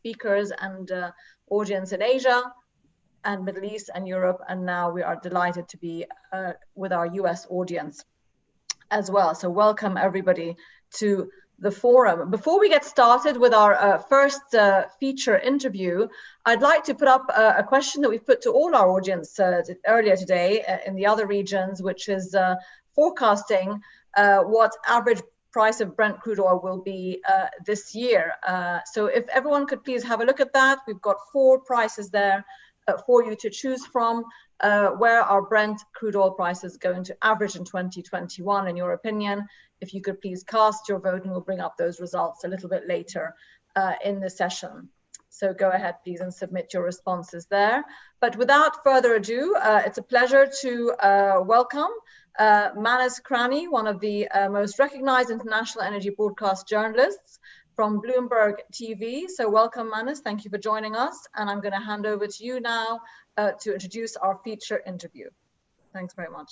speakers and audience in Asia and Middle East and Europe. And now we are delighted to be with our US audience as well. So welcome everybody to the forum. Before we get started with our first feature interview, I'd like to put up a question that we've put to all our audience earlier today in the other regions, which is forecasting what average price of Brent crude oil will be this year. So if everyone could please have a look at that. We've got 4 prices there for you to choose from. Where are Brent crude oil prices going to average in 2021, in your opinion? If you could please cast your vote, and we'll bring up those results a little bit later in the session. So go ahead, please, and submit your responses there. But without further ado, it's a pleasure to welcome Manas Krani, one of the most recognized international energy broadcast journalists from Bloomberg TV. So welcome, Manas. Thank you for joining us. And I'm going to hand over to you now to introduce our feature interview. Thanks very much.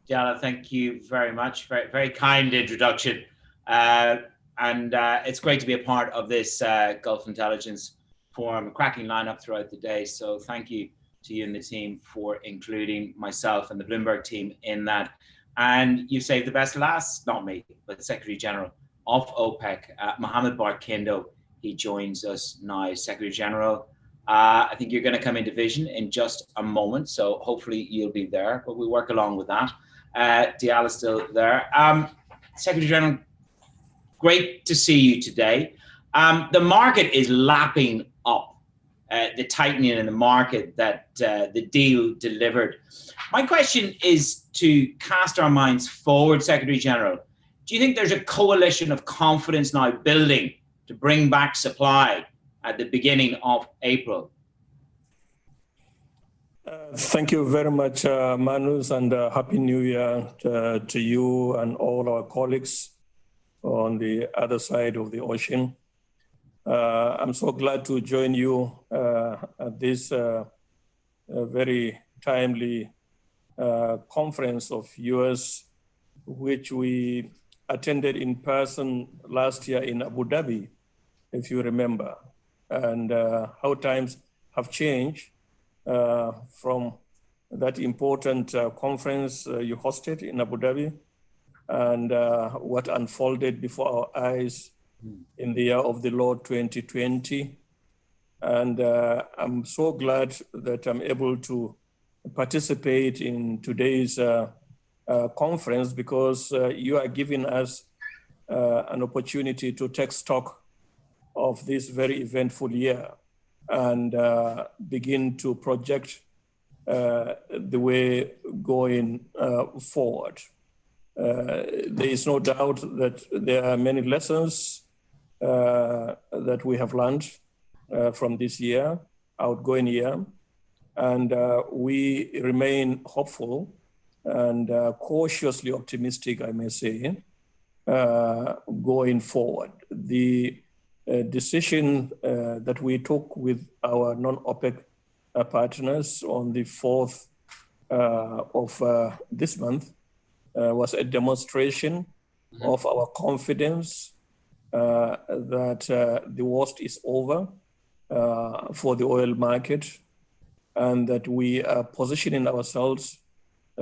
Diala, thank you very much. Very, very kind introduction. It's great to be a part of this Gulf Intelligence Forum, a cracking lineup throughout the day. So thank you to you and the team for including myself and the Bloomberg team in that. And you saved the best last, not me, but Secretary General of OPEC, Mohamed Barkindo. He joins us now, Secretary General. I think you're going to come into vision in just a moment, so hopefully you'll be there, but we'll work along with that. Diala's still there. Secretary General, great to see you today. The market is lapping up the tightening in the market that the deal delivered. My question is to cast our minds forward, Secretary General. Do you think there's a coalition of confidence now building to bring back supply at the beginning of April? Thank you very much, Manus, and Happy New Year to you and all our colleagues on the other side of the ocean. I'm so glad to join you at this very timely conference of yours, which we attended in person last year in Abu Dhabi, if you remember, and how times have changed from that important conference you hosted in Abu Dhabi and what unfolded before our eyes in the year of the Lord 2020. And I'm so glad that I'm able to participate in today's conference because you are giving us an opportunity to take stock of this very eventful year and begin to project the way going forward. There is no doubt that there are many lessons that we have learned from this year, outgoing year, and we remain hopeful and cautiously optimistic, I may say, going forward. The decision that we took with our non-OPEC partners on the 4th of this month was a demonstration of our confidence that the worst is over for the oil market and that we are positioning ourselves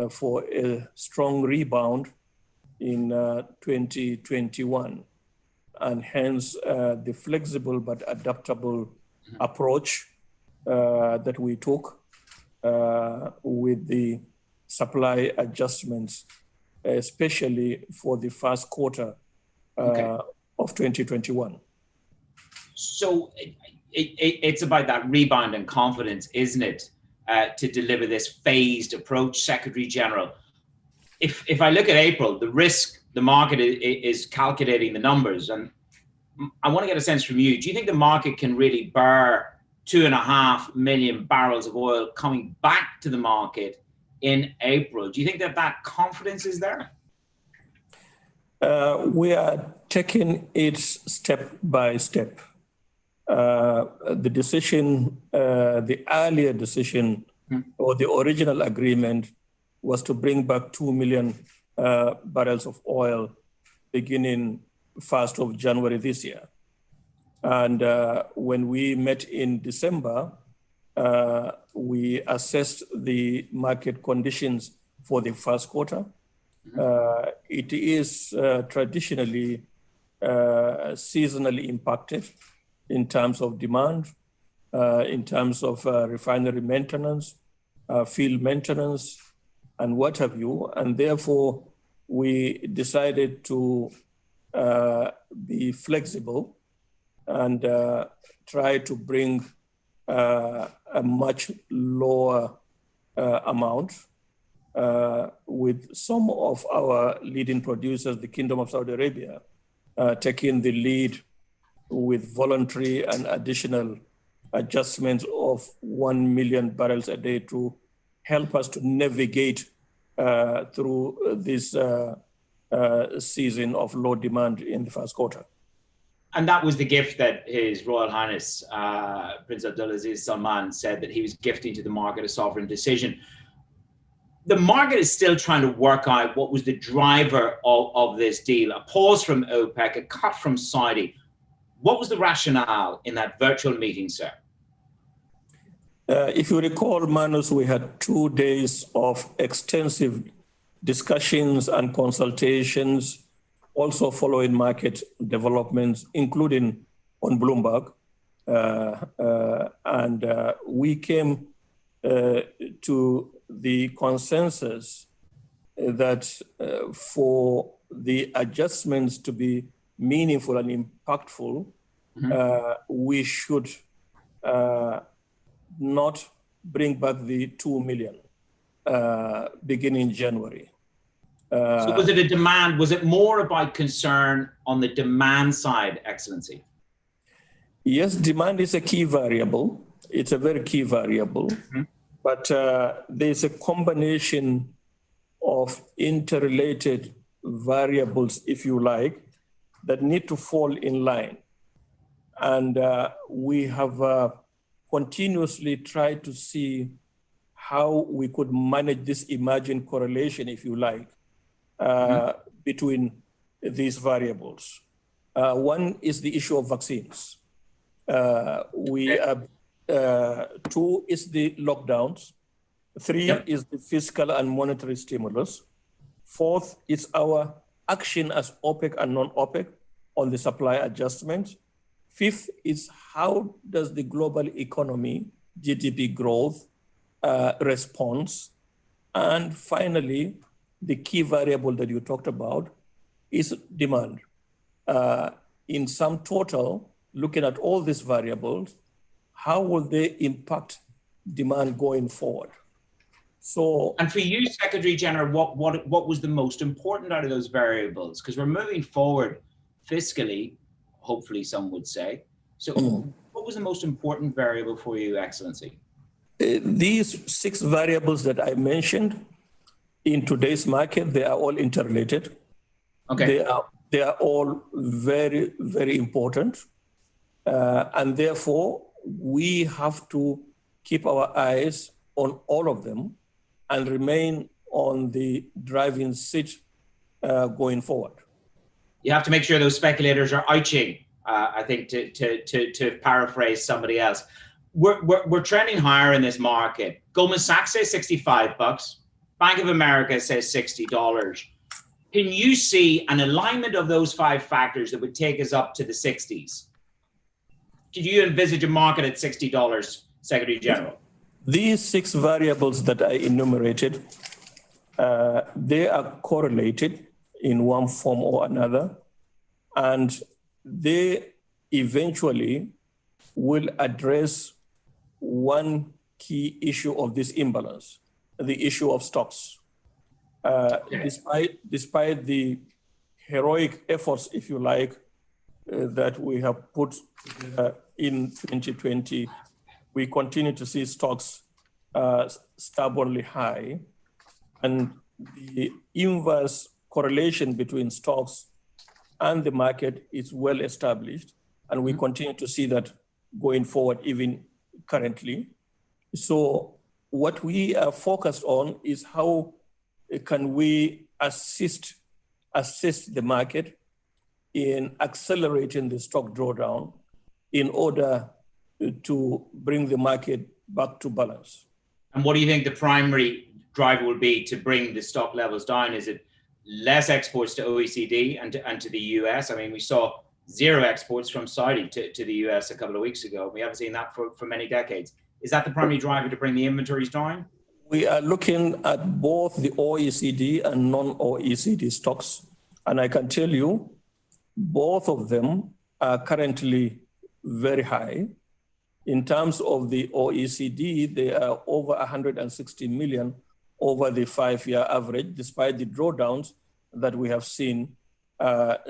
for a strong rebound in 2021. And hence the flexible but adaptable approach that we took with the supply adjustments, especially for the first quarter of 2021. So it's about that rebound and confidence, isn't it, to deliver this phased approach, Secretary General? If I look at April, the risk, the market is calculating the numbers, and I want to get a sense from you. Do you think the market can really bear 2.5 million barrels of oil coming back to the market in April? Do you think that that confidence is there? We are taking it step by step. The decision, the earlier decision or the original agreement was to bring back 2 million barrels of oil beginning 1st of January this year. And when we met in December, we assessed the market conditions for the first quarter. It is traditionally seasonally impacted in terms of demand, in terms of refinery maintenance, field maintenance, and what have you. And therefore, we decided to be flexible and try to bring a much lower amount with some of our leading producers, the Kingdom of Saudi Arabia, taking the lead with voluntary and additional adjustments of 1 million barrels a day to help us to navigate through this season of low demand in the first quarter. And that was the gift that His Royal Highness Prince Abdulaziz Salman said that he was gifting to the market a sovereign decision. The market is still trying to work out what was the driver of this deal. A pause from OPEC, a cut from Saudi. What was the rationale in that virtual meeting, sir? If you recall, Manus, we had 2 days of extensive discussions and consultations, also following market developments, including on Bloomberg. And we came to the consensus that for the adjustments to be meaningful and impactful, we should not bring back the 2 million beginning January. So was it a demand? Was it more about concern on the demand side, Excellency? Yes, demand is a key variable. It's a very key variable. But there's a combination of interrelated variables, if you like, that need to fall in line. And we have continuously tried to see how we could manage this emerging correlation, if you like, between these variables. One is the issue of vaccines. Two is the lockdowns. Three is the fiscal and monetary stimulus. Fourth is our action as OPEC and non-OPEC on the supply adjustment. Fifth is how does the global economy, GDP growth, response? And finally, the key variable that you talked about is demand. In sum total, looking at all these variables, how will they impact demand going forward? So, and for you, Secretary General, what was the most important out of those variables? Because we're moving forward fiscally, hopefully some would say. So what was the most important variable for you, Excellency? These 6 variables that I mentioned in today's market, they are all interrelated. Okay. They are all very, very important. And therefore, we have to keep our eyes on all of them and remain on the driving seat going forward. You have to make sure those speculators are ouching, I think, to paraphrase somebody else. We're trending higher in this market. Goldman Sachs says $65. Bank of America says $60. Can you see an alignment of those 5 factors that would take us up to the 60s? Could you envisage a market at $60, Secretary General? These 6 variables that I enumerated, they are correlated in one form or another, and they eventually will address one key issue of this imbalance, the issue of stocks. Despite the heroic efforts, if you like, that we have put in 2020, we continue to see stocks stubbornly high, and the inverse correlation between stocks and the market is well established, and we continue to see that going forward even currently. So what we are focused on is how can we assist the market in accelerating the stock drawdown in order to bring the market back to balance. And what do you think the primary driver will be to bring the stock levels down? Is it less exports to OECD and to the US? I mean, we saw zero exports from Saudi to the US a couple of weeks ago. We haven't seen that for many decades. Is that the primary driver to bring the inventories down? We are looking at both the OECD and non-OECD stocks. And I can tell you, both of them are currently very high. In terms of the OECD, they are over 160 million over the 5-year average, despite the drawdowns that we have seen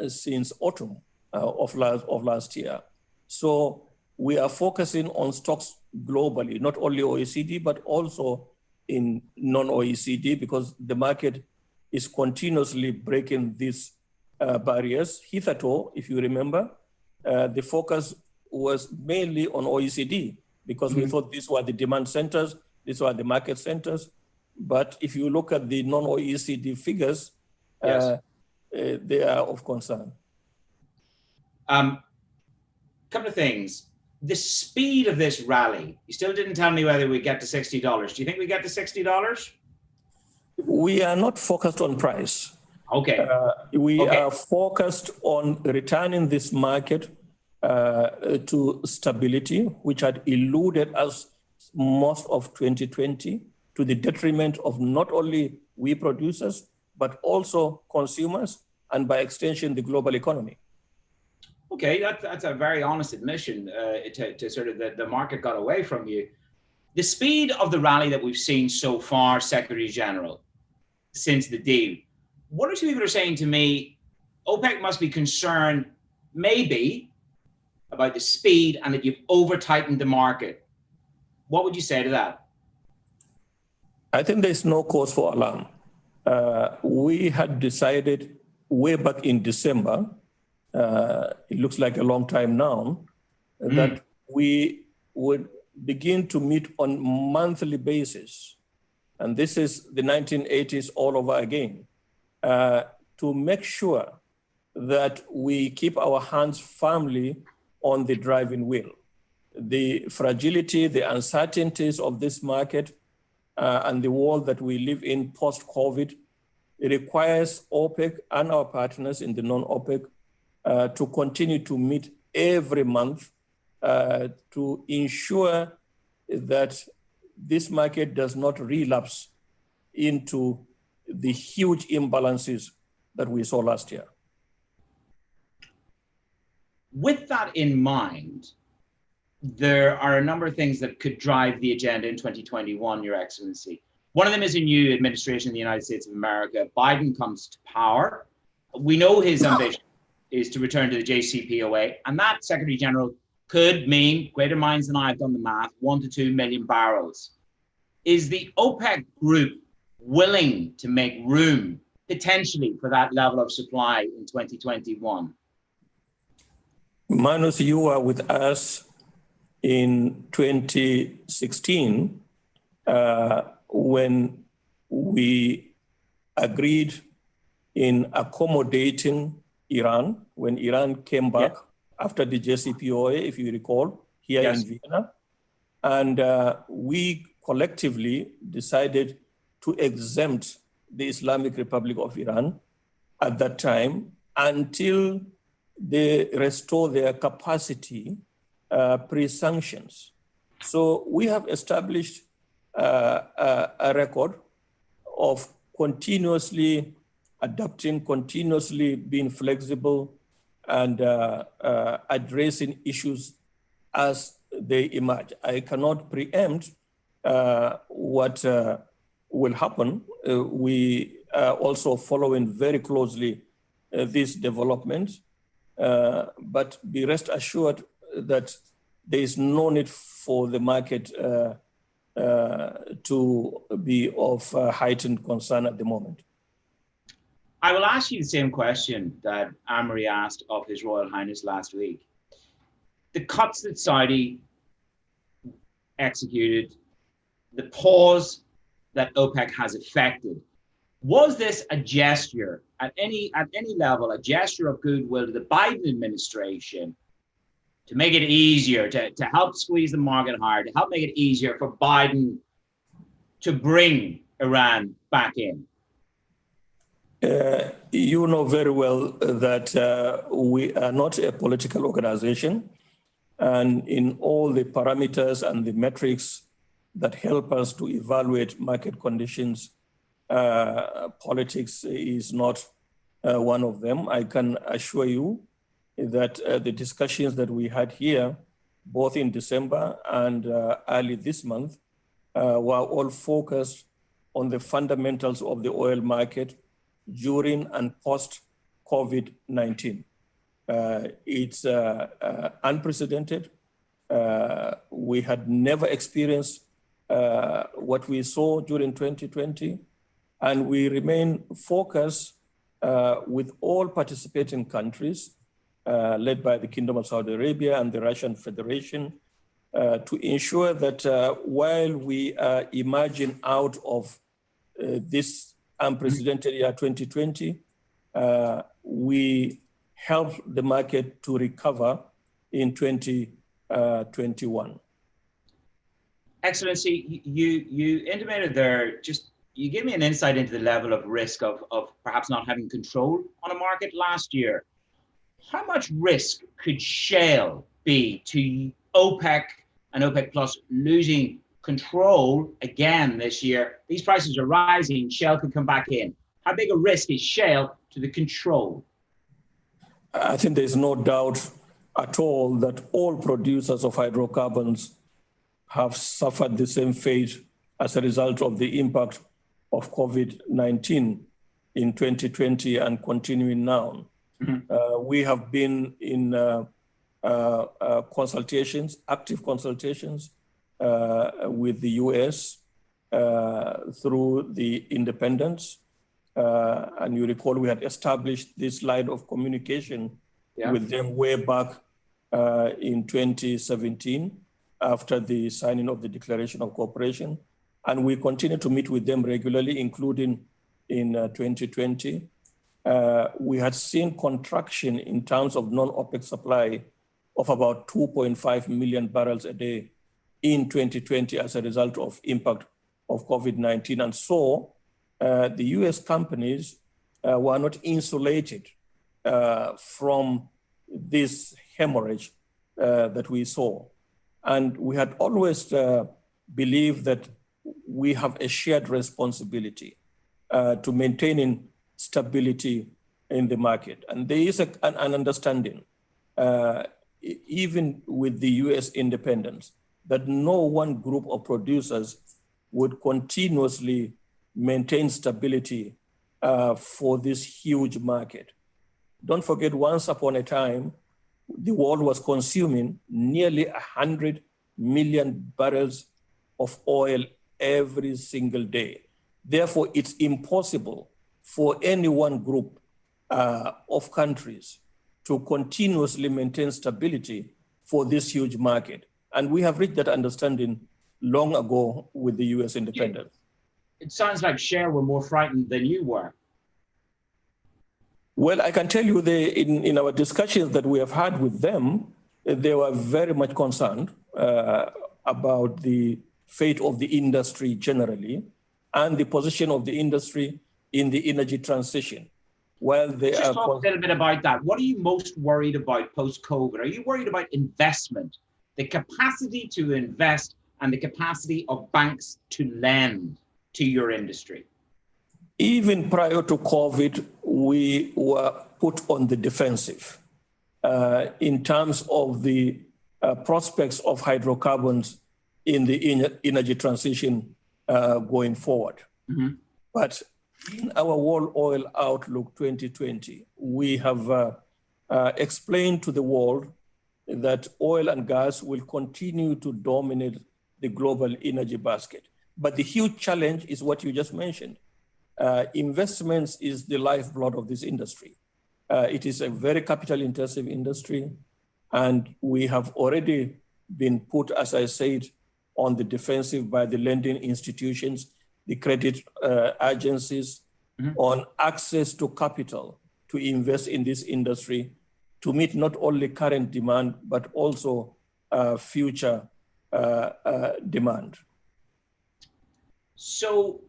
since autumn of last year. So we are focusing on stocks globally, not only OECD, but also in non-OECD, because the market is continuously breaking these barriers. Hitherto, if you remember, the focus was mainly on OECD because we thought these were the demand centers, these were the market centers. But if you look at the non-OECD figures, yes, they are of concern. Couple of things. The speed of this rally, you still didn't tell me whether we get to $60. Do you think we get to $60? We are not focused on price. Okay. We are focused on returning this market to stability, which had eluded us most of 2020 to the detriment of not only we producers, but also consumers, and by extension, the global economy. Okay, that's a very honest admission to sort of the market got away from you. The speed of the rally that we've seen so far, Secretary General, since the deal, one or two people are saying to me, OPEC must be concerned maybe about the speed and that you've over-tightened the market. What would you say to that? I think there's no cause for alarm. We had decided way back in December, it looks like a long time now, that we would begin to meet on monthly basis. And this is the 1980s all over again, to make sure that we keep our hands firmly on the driving wheel. The fragility, the uncertainties of this market and the world that we live in post-COVID, it requires OPEC and our partners in the non-OPEC to continue to meet every month to ensure that this market does not relapse into the huge imbalances that we saw last year. With that in mind, there are a number of things that could drive the agenda in 2021, Your Excellency. One of them is a new administration in the United States of America. Biden comes to power. We know his ambition is to return to the JCPOA, and that, Secretary General, could mean, greater minds than I have done the math, 1 to 2 million barrels. Is the OPEC group willing to make room potentially for that level of supply in 2021? Manus, you were with us in 2016 when we agreed in accommodating Iran, when Iran came back after the JCPOA, if you recall, here in Vienna. And we collectively decided to exempt the Islamic Republic of Iran at that time until they restore their capacity pre-sanctions. So we have established a record of continuously adapting, continuously being flexible, and addressing issues as they emerge. I cannot preempt what will happen. We are also following very closely these developments, but be rest assured that there is no need for the market to be of heightened concern at the moment. I will ask you the same question that Amory asked of His Royal Highness last week. The cuts that Saudi executed, the pause that OPEC has effected, was this a gesture at any level, a gesture of goodwill to the Biden administration to make it easier, to help squeeze the market higher, to help make it easier for Biden to bring Iran back in? You know very well that we are not a political organization, and in all the parameters and the metrics that help us to evaluate market conditions, politics is not one of them. I can assure you that the discussions that we had here, both in December and early this month, were all focused on the fundamentals of the oil market during and post-COVID-19. It's unprecedented. We had never experienced what we saw during 2020, and we remain focused with all participating countries, led by the Kingdom of Saudi Arabia and the Russian Federation, to ensure that while we are emerging out of this unprecedented year 2020, we help the market to recover in 2021. Excellency, you intimated there, you gave me an insight into the level of risk of perhaps not having control on a market last year. How much risk could shale be to OPEC and OPEC Plus losing control again this year? These prices are rising, shale could come back in. How big a risk is shale to the control? I think there's no doubt at all that all producers of hydrocarbons have suffered the same fate as a result of the impact of COVID-19 in 2020 and continuing now. Mm-hmm. We have been in consultations, active consultations with the US through the independents. And you recall we had established this line of communication with them way back in 2017 after the signing of the Declaration of Cooperation. And we continue to meet with them regularly, including in 2020. We had seen contraction in terms of non-OPEC supply of about 2.5 million barrels a day in 2020 as a result of impact of COVID-19. And so the US companies were not insulated from this hemorrhage that we saw. And we had always believed that we have a shared responsibility to maintaining stability in the market. And there is an understanding, even with the US independents, that no one group of producers would continuously maintain stability for this huge market. Don't forget, once upon a time, the world was consuming nearly 100 million barrels of oil every single day. Therefore, it's impossible for any one group of countries to continuously maintain stability for this huge market. And we have reached that understanding long ago with the US independents. It sounds like Shell were more frightened than you were. Well, I can tell you in our discussions that we have had with them, they were very much concerned about the fate of the industry generally and the position of the industry in the energy transition. Well, they Just talk a little bit about that. What are you most worried about post-COVID? Are you worried about investment, the capacity to invest and the capacity of banks to lend to your industry? Even prior to COVID, we were put on the defensive in terms of the prospects of hydrocarbons in the energy transition going forward. Mm-hmm. But in our World Oil Outlook 2020, we have explained to the world that oil and gas will continue to dominate the global energy basket. But the huge challenge is what you just mentioned. Investments is the lifeblood of this industry. It is a very capital-intensive industry, and we have already been put, as I said, on the defensive by the lending institutions, the credit agencies, mm-hmm. on access to capital to invest in this industry. to meet not only current demand, but also future demand. So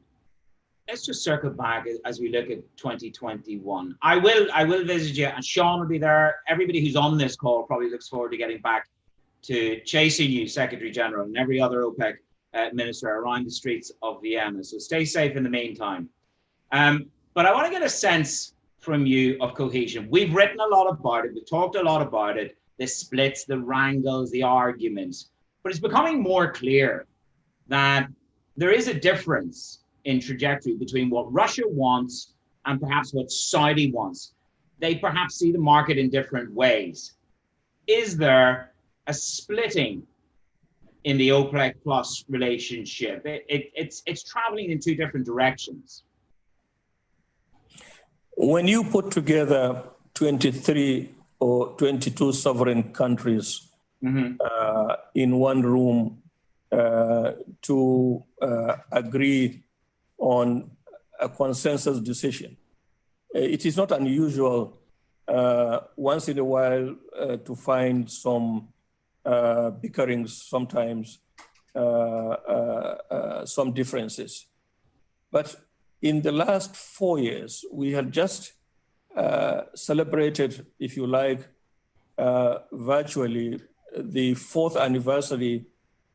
let's just circle back as we look at 2021. I will visit you, and Sean will be there. Everybody who's on this call probably looks forward to getting back to chasing you, Secretary General, and every other OPEC minister around the streets of Vienna. So stay safe in the meantime. But I want to get a sense from you of cohesion. We've written a lot about it. We've talked a lot about it. The splits, the wrangles, the arguments. But it's becoming more clear that there is a difference in trajectory between what Russia wants and perhaps what Saudi wants. They perhaps see the market in different ways. Is there a splitting in the OPEC plus relationship? It's traveling in two different directions. When you put together 23 or 22 sovereign countries in one room to agree on a consensus decision, it is not unusual once in a while to find some bickerings, sometimes some differences. But in the last 4 years, we had just celebrated, if you like, virtually the 4th anniversary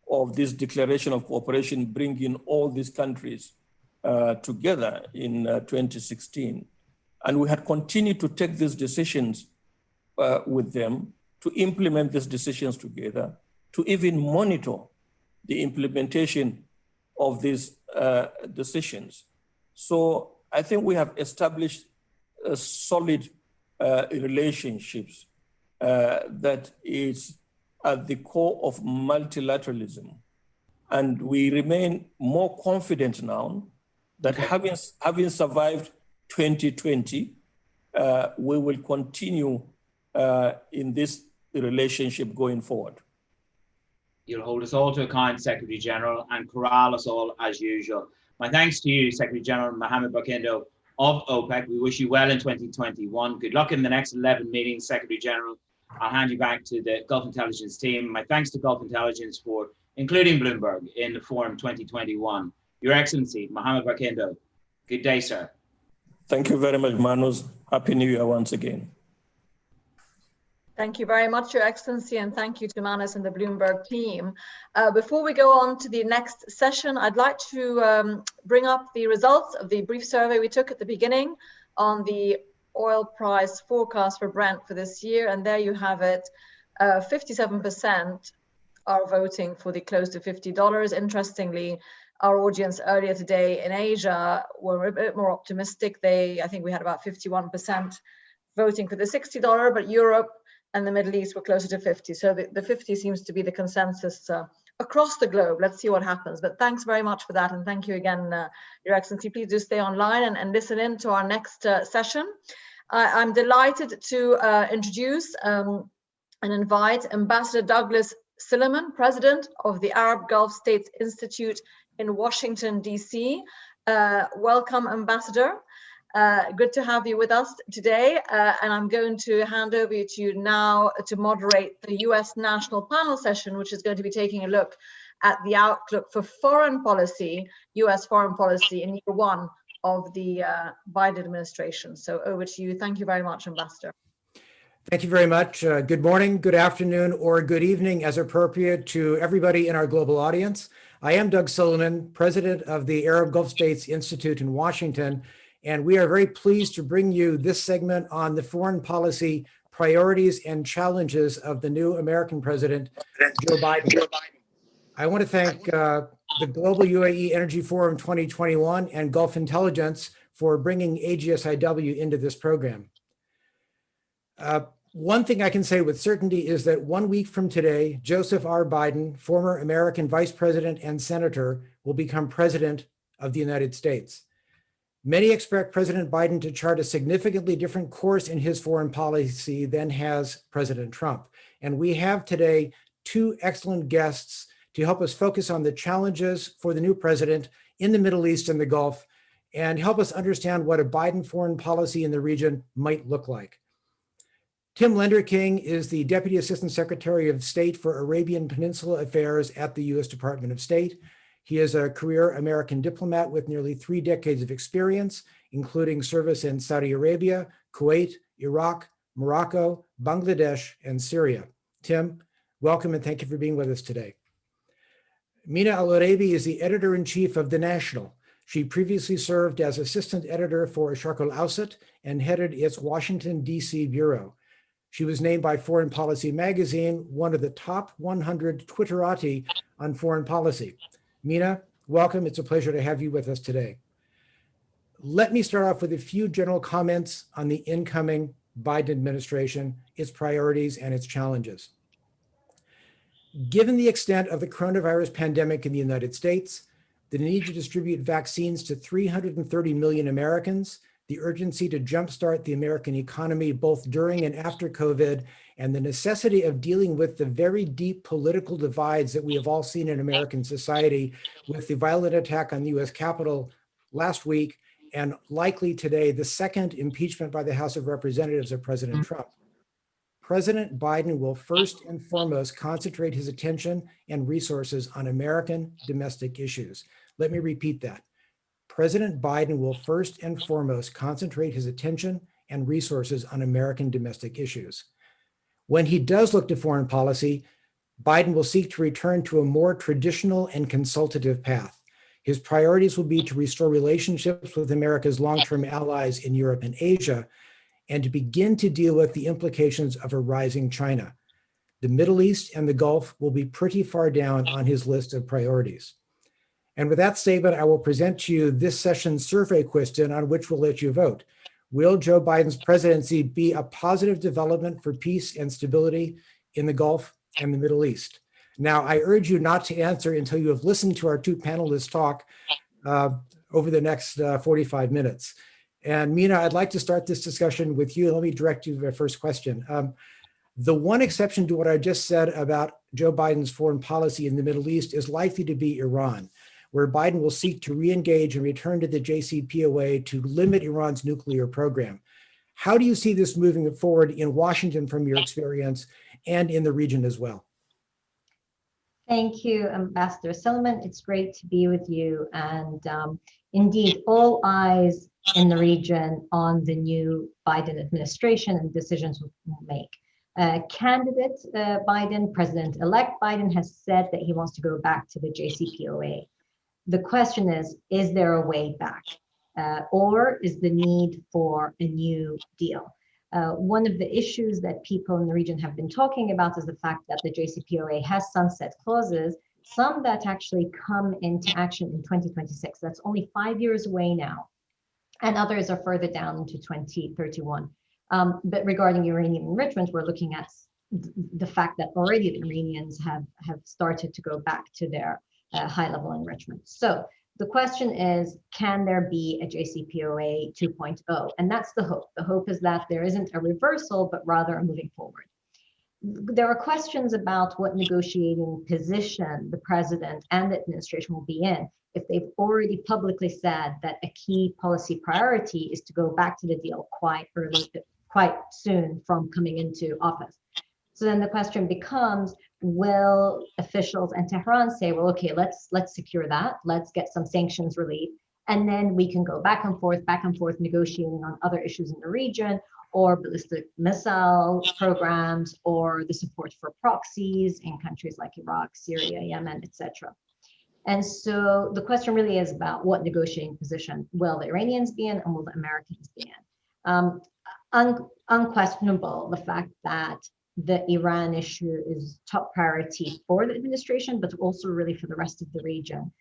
of this declaration of cooperation, bringing all these countries together in 2016. And we had continued to take these decisions with them, to implement these decisions together, to even monitor the implementation of these decisions. So I think we have established solid relationships that is at the core of multilateralism. And we remain more confident now that having survived 2020, we will continue in this relationship going forward. You'll hold us all to account, Secretary General, and corral us all as usual. My thanks to you, Secretary General Mohamed Barkindo of OPEC. We wish you well in 2021. Good luck in the next 11 meetings, Secretary General. I'll hand you back to the Gulf Intelligence team. My thanks to Gulf Intelligence for including Bloomberg in the Forum 2021. Your Excellency, Mohamed Barkindo, good day, sir. Thank you very much, Manus. Happy New Year once again. Thank you very much, Your Excellency, and thank you to Manus and the Bloomberg team. Before we go on to the next session, I'd like to bring up the results of the brief survey we took at the beginning on the oil price forecast for Brent for this year. And there you have it, 57% are voting for the close to $50. Interestingly, our audience earlier today in Asia were a bit more optimistic. I think we had about 51% voting for the $60, but Europe and the Middle East were closer to 50. So the 50 seems to be the consensus across the globe. Let's see what happens. But thanks very much for that. And thank you again, Your Excellency. Please do stay online and listen in to our next session. I'm delighted to introduce and invite Ambassador Douglas Silliman, President of the Arab Gulf States Institute in Washington, D.C. Welcome, Ambassador. Good to have you with us today, and I'm going to hand over to you now to moderate the U.S. National Panel session, which is going to be taking a look at the outlook for foreign policy, U.S. foreign policy in year one of the Biden administration. So over to you. Thank you very much, Ambassador. Thank you very much. Good morning, good afternoon, or good evening as appropriate to everybody in our global audience. I am Doug Silliman, President of the Arab Gulf States Institute in Washington. And we are very pleased to bring you this segment on the foreign policy priorities and challenges of the new American President, Joe Biden. I want to thank the Global UAE Energy Forum 2021 and Gulf Intelligence for bringing AGSIW into this program. One thing I can say with certainty is that 1 week from today, Joseph R. Biden, former American Vice President and Senator, will become President of the United States. Many expect President Biden to chart a significantly different course in his foreign policy than has President Trump. And we have today two excellent guests to help us focus on the challenges for the new president in the Middle East and the Gulf, and help us understand what a Biden foreign policy in the region might look like. Tim Lenderking is the Deputy Assistant Secretary of State for Arabian Peninsula Affairs at the U.S. Department of State. He is a career American diplomat with nearly 3 decades of experience, including service in Saudi Arabia, Kuwait, Iraq, Morocco, Bangladesh, and Syria. Tim, welcome and thank you for being with us today. Mina Al-Arabi is the editor-in-chief of The National. She previously served as assistant editor for Sharq al-Awsat and headed its Washington, D.C. bureau. She was named by Foreign Policy magazine one of the top 100 Twitterati on foreign policy. Mina, welcome. It's a pleasure to have you with us today. Let me start off with a few general comments on the incoming Biden administration, its priorities, and its challenges. Given the extent of the coronavirus pandemic in the United States, the need to distribute vaccines to 330 million Americans, the urgency to jumpstart the American economy both during and after COVID, and the necessity of dealing with the very deep political divides that we have all seen in American society with the violent attack on the US Capitol last week, and likely today, the second impeachment by the House of Representatives of President Trump. President Biden will first and foremost concentrate his attention and resources on American domestic issues. Let me repeat that. President Biden will first and foremost concentrate his attention and resources on American domestic issues. When he does look to foreign policy, Biden will seek to return to a more traditional and consultative path. His priorities will be to restore relationships with America's long-term allies in Europe and Asia, and to begin to deal with the implications of a rising China. The Middle East and the Gulf will be pretty far down on his list of priorities. And with that statement, I will present to you this session's survey question on which we'll let you vote. Will Joe Biden's presidency be a positive development for peace and stability in the Gulf and the Middle East? Now, I urge you not to answer until you have listened to our 2 panelists talk over the next 45 minutes. And Mina, I'd like to start this discussion with you. Let me direct you to the first question. The one exception to what I just said about Joe Biden's foreign policy in the Middle East is likely to be Iran, where Biden will seek to re-engage and return to the JCPOA to limit Iran's nuclear program. How do you see this moving forward in Washington from your experience and in the region as well? Thank you, Ambassador Suleiman. It's great to be with you. And indeed, all eyes in the region on the new Biden administration and decisions we'll make. Candidate Biden, President-elect Biden, has said that he wants to go back to the JCPOA. The question is there a way back? Or is the need for a new deal? One of the issues that people in the region have been talking about is the fact that the JCPOA has sunset clauses, some that actually come into action in 2026. That's only 5 years away now. And others are further down into 2031. But regarding uranium enrichment, we're looking at the fact that already the Iranians have started to go back to their high-level enrichment. So the question is, can there be a JCPOA 2.0? And that's the hope. The hope is that there isn't a reversal, but rather a moving forward. There are questions about what negotiating position the president and the administration will be in if they've already publicly said that a key policy priority is to go back to the deal quite soon from coming into office. So then the question becomes, will officials in Tehran say, well, okay, let's secure that, let's get some sanctions relief, and then we can go back and forth negotiating on other issues in the region, or ballistic missile programs, or the support for proxies in countries like Iraq, Syria, Yemen, etc. And so the question really is about what negotiating position will the Iranians be in and will the Americans be in? Unquestionable the fact that the Iran issue is top priority for the administration, but also really for the rest of the region.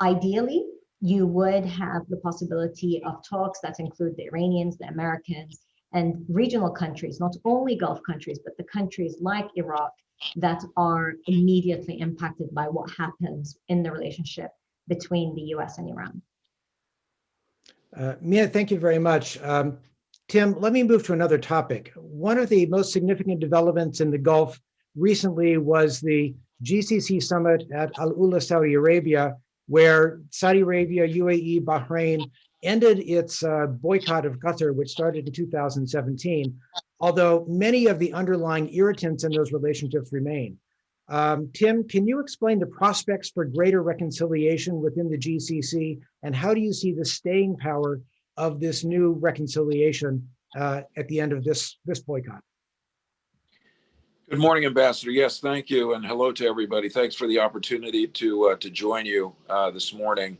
Ideally, you would have the possibility of talks that include the Iranians, the Americans, and regional countries, not only Gulf countries, but the countries like Iraq that are immediately impacted by what happens in the relationship between the US and Iran. Mia, thank you very much. Tim, let me move to another topic. One of the most significant developments in the Gulf recently was the GCC Summit at Al Ula, Saudi Arabia, where Saudi Arabia, UAE, Bahrain, ended its boycott of Qatar, which started in 2017, although many of the underlying irritants in those relationships remain. Tim, can you explain the prospects for greater reconciliation within the GCC, and how do you see the staying power of this new reconciliation at the end of this boycott? Good morning, Ambassador. Yes, thank you, and hello to everybody. Thanks for the opportunity to join you this morning.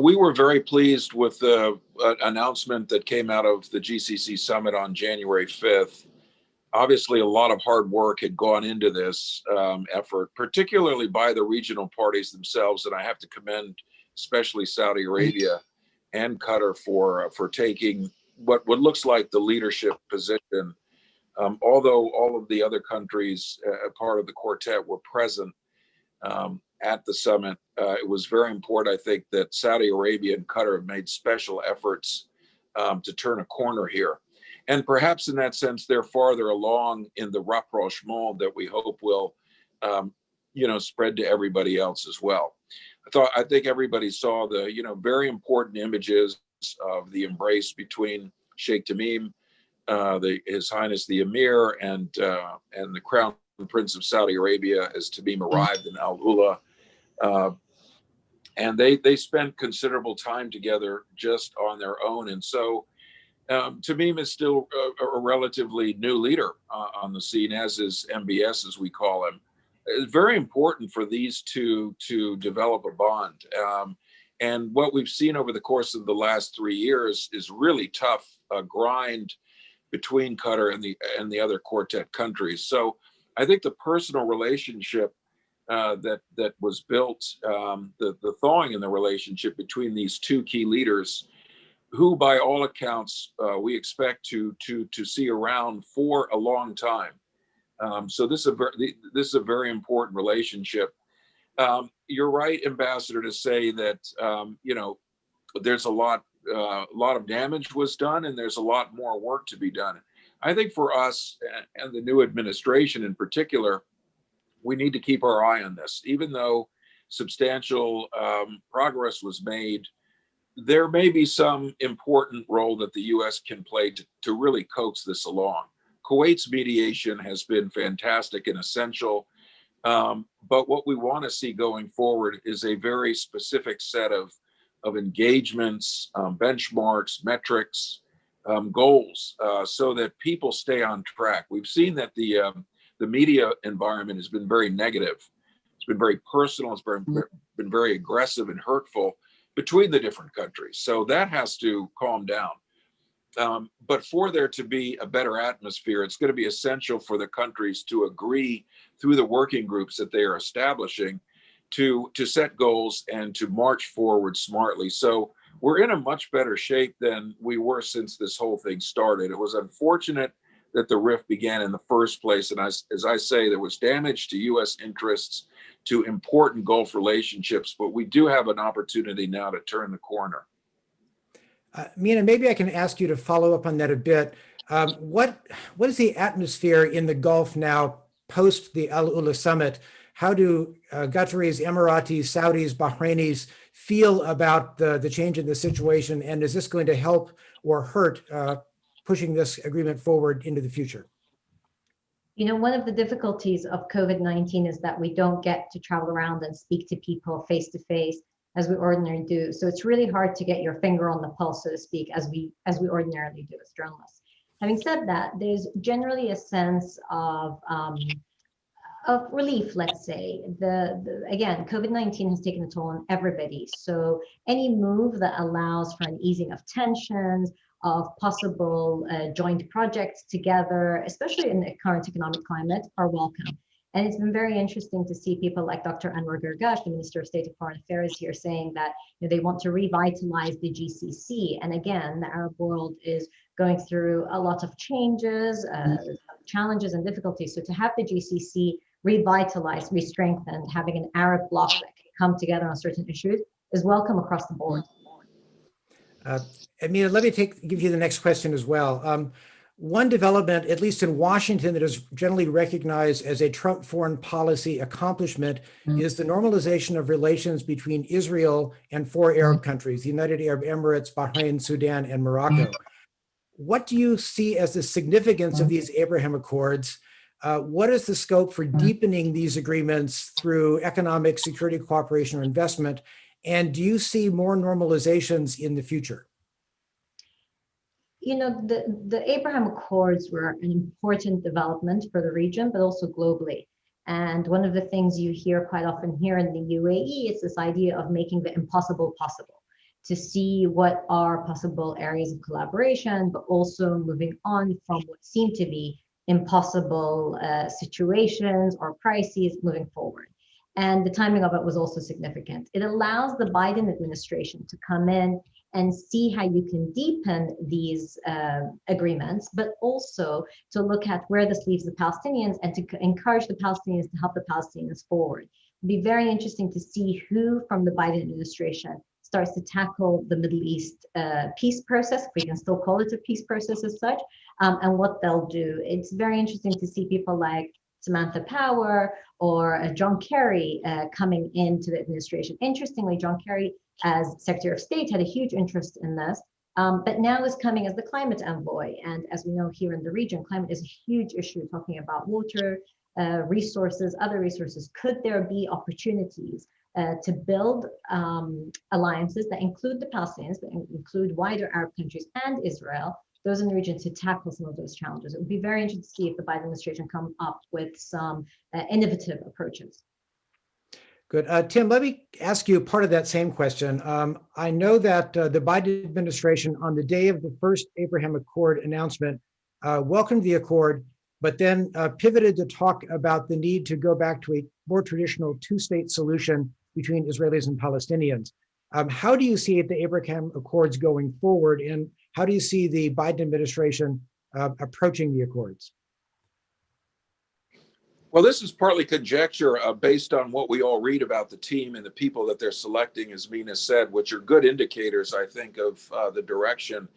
We were very pleased with the announcement that came out of the GCC Summit on January 5th. Obviously, a lot of hard work had gone into this effort, particularly by the regional parties themselves, and I have to commend especially Saudi Arabia and Qatar for taking what looks like the leadership position. Although all of the other countries, part of the quartet, were present at the summit, it was very important, I think, that Saudi Arabia and Qatar have made special efforts to turn a corner here. And perhaps in that sense, they're farther along in the rapprochement that we hope will, spread to everybody else as well. I think everybody saw the, very important images of the embrace between Sheikh Tamim, His Highness the Emir, and the Crown Prince of Saudi Arabia as Tamim arrived in Al Ula. And they spent considerable time together just on their own. And so Tamim is still a relatively new leader on the scene, as is MBS, as we call him. It's very important for these two to develop a bond. And what we've seen over the course of the last 3 years is really tough grind between Qatar and the other quartet countries. So I think the personal relationship that was built, the thawing in the relationship between these two key leaders, who by all accounts we expect to see around for a long time. So this is a very important relationship. You're right, Ambassador, to say that there's a lot of damage was done, and there's a lot more work to be done. I think for us and the new administration in particular, we need to keep our eye on this. Even though substantial progress was made, there may be some important role that the U.S. can play to really coax this along. Kuwait's mediation has been fantastic and essential, but what we want to see going forward is a very specific set of engagements, benchmarks, metrics, goals, so that people stay on track. We've seen that the media environment has been very negative. It's been very personal. It's been very aggressive and hurtful between the different countries. So that has to calm down. But for there to be a better atmosphere, it's going to be essential for the countries to agree through the working groups that they are establishing to set goals and to march forward smartly. So we're in a much better shape than we were since this whole thing started. It was unfortunate that the rift began in the first place. And as I say, there was damage to U.S. interests, to important Gulf relationships, but we do have an opportunity now to turn the corner. Mina, maybe I can ask you to follow up on that a bit. What is the atmosphere in the Gulf now post the Al Ula summit? How do Qataris, Emiratis, Saudis, Bahrainis feel about the change in the situation? And is this going to help or hurt pushing this agreement forward into the future? One of the difficulties of COVID-19 is that we don't get to travel around and speak to people face to face as we ordinarily do. So it's really hard to get your finger on the pulse, so to speak, as we ordinarily do as journalists. Having said that, there's generally a sense of relief, let's say. Again, COVID-19 has taken a toll on everybody. So any move that allows for an easing of tensions, of possible joint projects together, especially in the current economic climate, are welcome. And it's been very interesting to see people like Dr. Anwar Gargash, the Minister of State of Foreign Affairs, here saying that they want to revitalize the GCC. And again, the Arab world is going through a lot of changes, challenges and difficulties. So to have the GCC revitalized, re-strengthened, having an Arab bloc that can come together on certain issues is welcome across the board. Amina, let me give you the next question as well. One development, at least in Washington, that is generally recognized as a Trump foreign policy accomplishment is the normalization of relations between Israel and 4 Arab countries, the United Arab Emirates, Bahrain, Sudan, and Morocco. What do you see as the significance of these Abraham Accords? What is the scope for deepening these agreements through economic, security cooperation, or investment? And do you see more normalizations in the future? You know, the Abraham Accords were an important development for the region, but also globally. And one of the things you hear quite often here in the UAE is this idea of making the impossible possible, to see what are possible areas of collaboration, but also moving on from what seem to be impossible situations or crises moving forward. And the timing of it was also significant. It allows the Biden administration to come in and see how you can deepen these agreements, but also to look at where this leaves the Palestinians and to encourage the Palestinians to help the Palestinians forward. It'd be very interesting to see who from the Biden administration starts to tackle the Middle East peace process, if we can still call it a peace process as such, and what they'll do. It's very interesting to see people like Samantha Power or John Kerry coming into the administration. Interestingly, John Kerry, as Secretary of State, had a huge interest in this, but now is coming as the climate envoy. And as we know here in the region, climate is a huge issue, talking about water, resources, other resources. Could there be opportunities to build alliances that include the Palestinians, that include wider Arab countries and Israel, those in the region, to tackle some of those challenges? It would be very interesting to see if the Biden administration come up with some innovative approaches. Good. Tim, let me ask you part of that same question. I know that the Biden administration, on the day of the first Abraham Accord announcement, welcomed the accord, but then pivoted to talk about the need to go back to a more traditional two-state solution between Israelis and Palestinians. How do you see the Abraham Accords going forward, and how do you see the Biden administration approaching the accords? Well, this is partly conjecture based on what we all read about the team and the people that they're selecting, as Mina said, which are good indicators, I think, of the direction.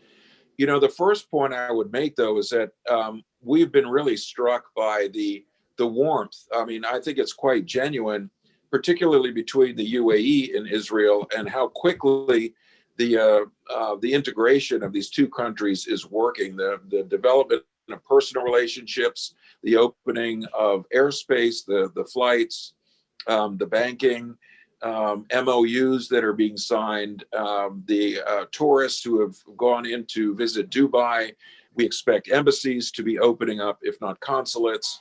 You know, the first point I would make, though, is that we've been really struck by the warmth. I mean, I think it's quite genuine, particularly between the UAE and Israel, and how quickly the integration of these two countries is working. The development of personal relationships, the opening of airspace, the flights, the banking, MOUs that are being signed, the tourists who have gone in to visit Dubai. We expect embassies to be opening up, if not consulates.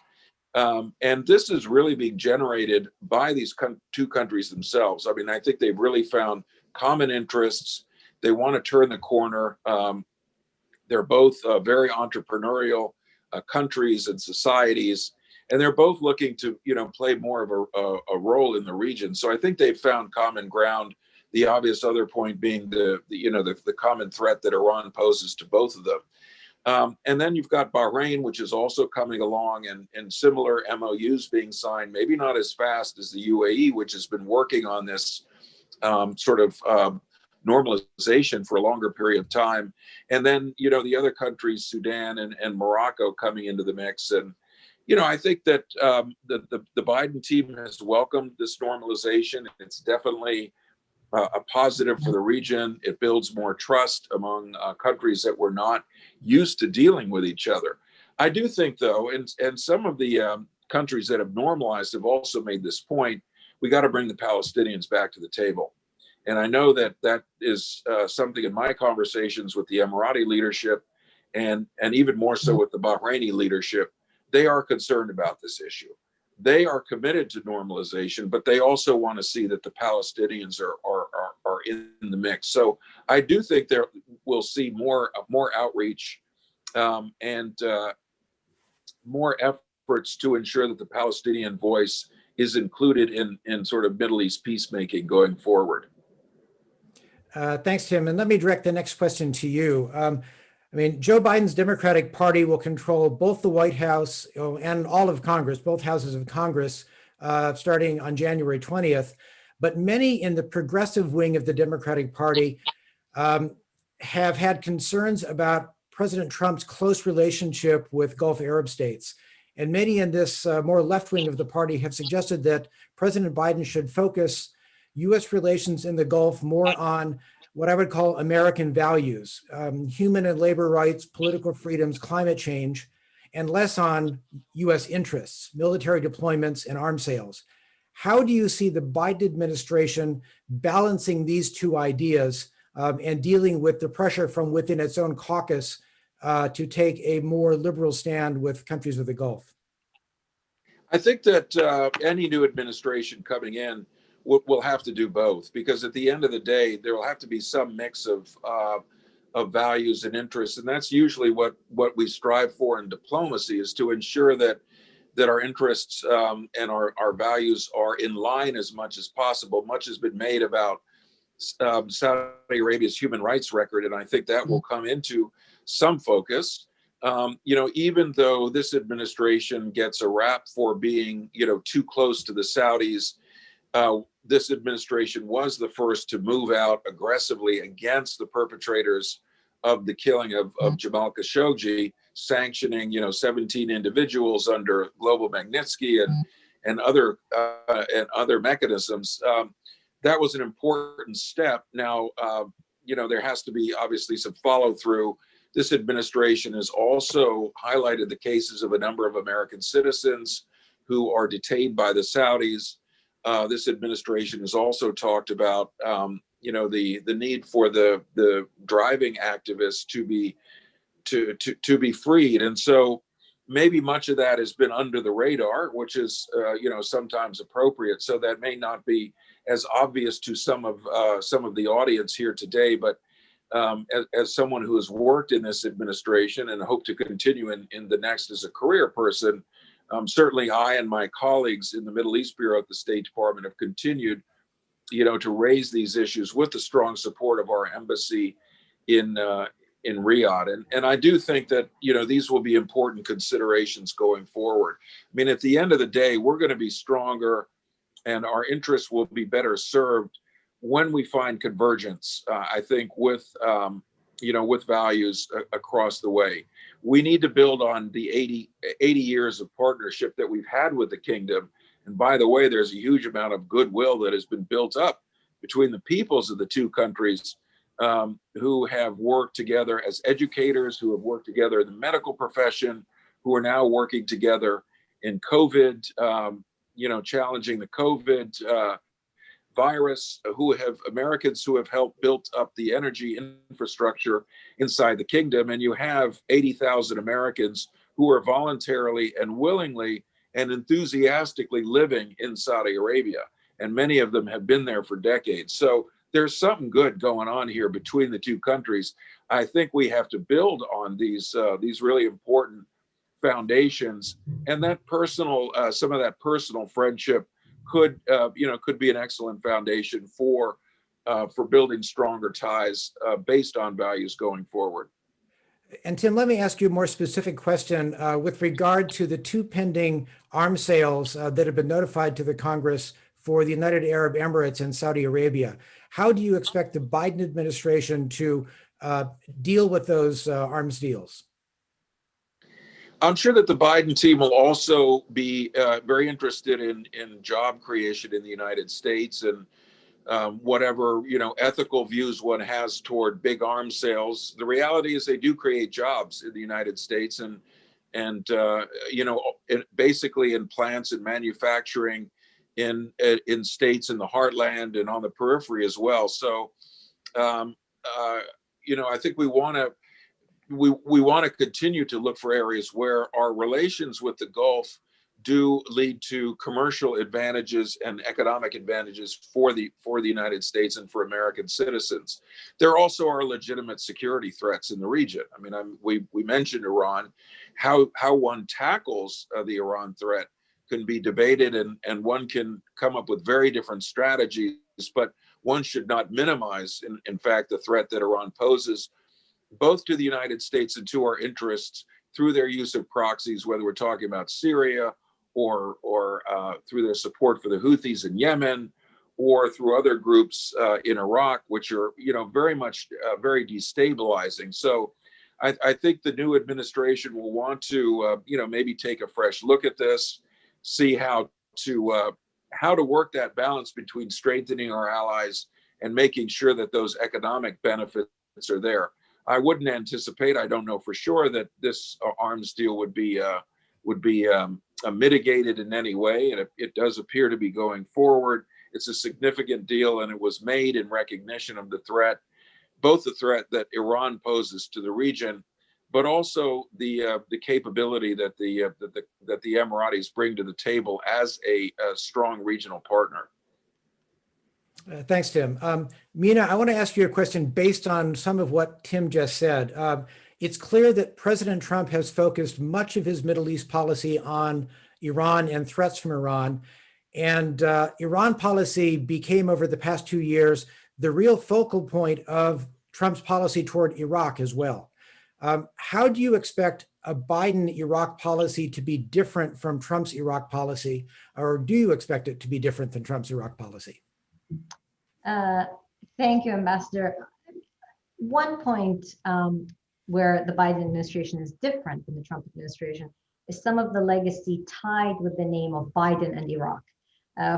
And this is really being generated by these two countries themselves. I mean, I think they've really found common interests. They want to turn the corner. They're both very entrepreneurial countries and societies, and they're both looking to, you know, play more of a role in the region. So I think they've found common ground. The obvious other point being the common threat that Iran poses to both of them. And then you've got Bahrain, which is also coming along, and similar MOUs being signed, maybe not as fast as the UAE, which has been working on this sort of normalization for a longer period of time. And then, you know, the other countries, Sudan and Morocco, coming into the mix. And, you know, I think that the Biden team has welcomed this normalization. It's definitely a positive for the region. It builds more trust among countries that were not used to dealing with each other. I do think, though, and some of the countries that have normalized have also made this point, we got to bring the Palestinians back to the table. And I know that that is something in my conversations with the Emirati leadership, and even more so with the Bahraini leadership. They are concerned about this issue. They are committed to normalization, but they also want to see that the Palestinians are in the mix. So I do think there we'll see more outreach and more efforts to ensure that the Palestinian voice is included in sort of Middle East peacemaking going forward. Thanks, Tim. And let me direct the next question to you. I mean, Joe Biden's Democratic Party will control both the White House and all of Congress, both houses of Congress, starting on January 20th. But many in the progressive wing of the Democratic Party have had concerns about President Trump's close relationship with Gulf Arab states. And many in this more left wing of the party have suggested that President Biden should focus US relations in the Gulf more on what I would call American values, human and labor rights, political freedoms, climate change, and less on US interests, military deployments, and arms sales. How do you see the Biden administration balancing these two ideas and dealing with the pressure from within its own caucus to take a more liberal stand with countries of the Gulf? I think that any new administration coming in will have to do both, because at the end of the day, there will have to be some mix of values and interests, and that's usually what we strive for in diplomacy, is to ensure that our interests and our values are in line as much as possible. Much has been made about Saudi Arabia's human rights record, and I think that will come into some focus. Even though this administration gets a rap for being, too close to the Saudis, this administration was the first to move out aggressively against the perpetrators of the killing of Jamal Khashoggi, sanctioning, 17 individuals under Global Magnitsky and other mechanisms. That was an important step. Now, there has to be obviously some follow through. This administration has also highlighted the cases of a number of American citizens who are detained by the Saudis. This administration has also talked about, the need for the driving activists to be freed, and so maybe much of that has been under the radar, which is sometimes appropriate. So that may not be as obvious to some of the audience here today, but as someone who has worked in this administration and hope to continue in the next as a career person, certainly I and my colleagues in the Middle East Bureau at the State Department have continued, to raise these issues with the strong support of our embassy in Riyadh. And I do think that, these will be important considerations going forward. I mean, at the end of the day, we're going to be stronger and our interests will be better served when we find convergence, I think, with values across the way. We need to build on the 80 years of partnership that we've had with the kingdom. And by the way, there's a huge amount of goodwill that has been built up between the peoples of the two countries, who have worked together as educators, who have worked together in the medical profession, who are now working together in COVID, challenging the COVID virus, Americans who have helped build up the energy infrastructure inside the kingdom. And you have 80,000 Americans who are voluntarily and willingly and enthusiastically living in Saudi Arabia. And many of them have been there for decades. So there's something good going on here between the two countries. I think we have to build on these really important foundations, and that some of that personal friendship could be an excellent foundation for building stronger ties based on values going forward. And Tim, let me ask you a more specific question with regard to the two pending arms sales that have been notified to the Congress for the United Arab Emirates and Saudi Arabia. How do you expect the Biden administration to deal with those arms deals? I'm sure that the Biden team will also be very interested in job creation in the United States, and whatever ethical views one has toward big arms sales. The reality is they do create jobs in the United States, and basically in plants and manufacturing in states in the heartland and on the periphery as well. So I think we want to continue to look for areas where our relations with the Gulf do lead to commercial advantages and economic advantages for the United States and for American citizens. There also are legitimate security threats in the region. I mean, we mentioned Iran. How one tackles the Iran threat can be debated, and one can come up with very different strategies, but one should not minimize, in fact, the threat that Iran poses, both to the United States and to our interests through their use of proxies, whether we're talking about Syria or through their support for the Houthis in Yemen, or through other groups in Iraq, which are very much very destabilizing. So I think the new administration will want to, maybe take a fresh look at this, see how to work that balance between strengthening our allies and making sure that those economic benefits are there. I wouldn't anticipate, I don't know for sure, that this arms deal would be mitigated in any way, and it does appear to be going forward. It's a significant deal, and it was made in recognition of the threat, both the threat that Iran poses to the region, but also the capability that the Emiratis bring to the table as a strong regional partner. Thanks, Tim. Mina, I want to ask you a question based on some of what Tim just said. It's clear that President Trump has focused much of his Middle East policy on Iran and threats from Iran. And Iran policy became, over the past 2 years, the real focal point of Trump's policy toward Iraq as well. How do you expect a Biden Iraq policy to be different from Trump's Iraq policy, or do you expect it to be different than Trump's Iraq policy? Thank you, Ambassador. One point where the Biden administration is different than the Trump administration is some of the legacy tied with the name of Biden and Iraq.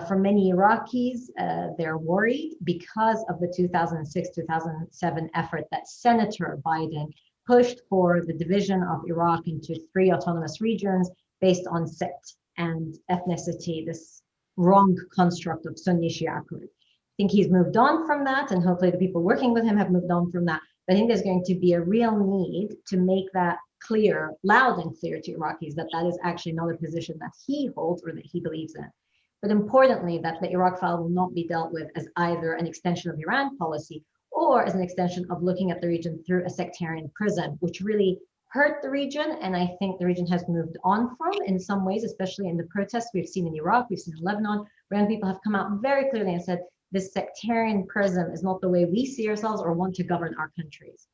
For many Iraqis, they're worried because of the 2006-2007 effort that Senator Biden pushed for the division of Iraq into 3 autonomous regions based on sect and ethnicity, this wrong construct of Sunni Shia Kurd. I think he's moved on from that, and hopefully the people working with him have moved on from that. But I think there's going to be a real need to make that clear, loud and clear to Iraqis, that that is actually not a position that he holds or that he believes in. But importantly, that the Iraq file will not be dealt with as either an extension of Iran policy or as an extension of looking at the region through a sectarian prism, which really hurt the region. And I think the region has moved on from in some ways, especially in the protests we've seen in Iraq, we've seen in Lebanon, where people have come out very clearly and said, this sectarian prism is not the way we see ourselves or want to govern our countries.